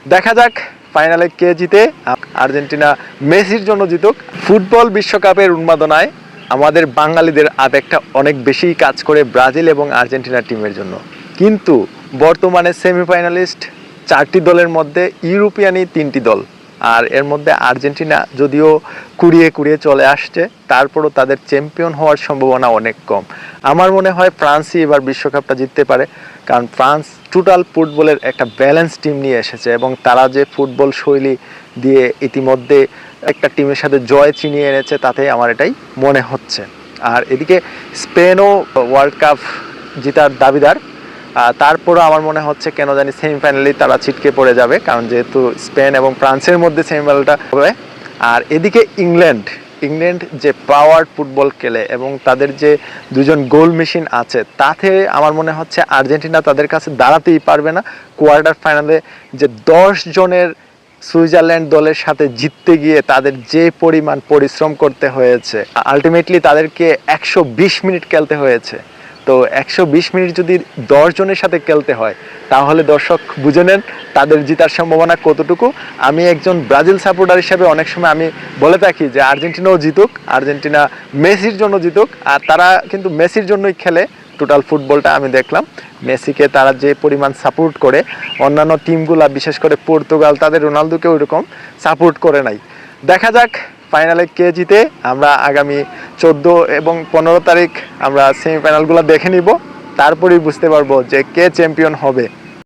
দেখা যাক ফাইনালে কে জিতে। আর্জেন্টিনা মেসির জন্য জিতুক। ফুটবল বিশ্বকাপের উন্মাদনায় আমাদের বাঙালিদের আবেগটা অনেক বেশি কাজ করে ব্রাজিল এবং আর্জেন্টিনা টিমের জন্য। কিন্তু বর্তমানে সেমিফাইনালিস্ট 4টি দলের মধ্যে ইউরোপিয়ানই 3টি দল। আর এর মধ্যে আর্জেন্টিনা যদিও কুড়িয়ে কুড়িয়ে চলে আসছে, তারপরও তাদের চ্যাম্পিয়ন হওয়ার সম্ভাবনা অনেক কম। আমার মনে হয় ফ্রান্সই এবার বিশ্বকাপটা জিততে পারে, কারণ ফ্রান্স টোটাল ফুটবলের একটা ব্যালেন্স টিম নিয়ে এসেছে এবং তারা যে ফুটবল শৈলী দিয়ে ইতিমধ্যে একটা টিমের সাথে জয় ছিনিয়ে এনেছে, তাতে আমার এটাই মনে হচ্ছে। আর এদিকে স্পেনও ওয়ার্ল্ড কাপ জেতার দাবিদার। তারপরও আমার মনে হচ্ছে কেন জানি সেমিফাইনালেই তারা ছিটকে পড়ে যাবে, কারণ যেহেতু স্পেন এবং ফ্রান্সের মধ্যে সেমিফাইনালটা হবে। আর এদিকে ইংল্যান্ড যে পাওয়ার ফুটবল খেলে এবং তাদের যে দুজন গোল মেশিন আছে, তাতে আমার মনে হচ্ছে আর্জেন্টিনা তাদের কাছে দাঁড়াতেই পারবে না। কোয়ার্টার ফাইনালে যে 10 জনের সুইজারল্যান্ড দলের সাথে জিততে গিয়ে তাদের যে পরিমাণ পরিশ্রম করতে হয়েছে, আলটিমেটলি তাদেরকে 120 মিনিট খেলতে হয়েছে। তো 120 মিনিট যদি 10 জনের সাথে খেলতে হয়, তাহলে দর্শক বুঝে নেন তাদের জেতার সম্ভাবনা কতটুকু। আমি একজন ব্রাজিল সাপোর্টার হিসেবে অনেক সময় আমি বলে থাকি যে আর্জেন্টিনাও জিতুক, আর্জেন্টিনা মেসির জন্য জিতুক। আর তারা কিন্তু মেসির জন্যই খেলে। টোটাল ফুটবলটা আমি দেখলাম, মেসিকে তারা যে পরিমাণ সাপোর্ট করে, অন্যান্য টিমগুলা বিশেষ করে পর্তুগাল তাদের রোনালদোকে ওইরকম সাপোর্ট করে নাই। দেখা যাক ফাইনালে কে জিতে। আমরা আগামী 14 এবং 15 তারিখ আমরা সেমিফাইনালগুলো দেখে নিব, তারপরেই বুঝতে পারবো যে কে চ্যাম্পিয়ন হবে।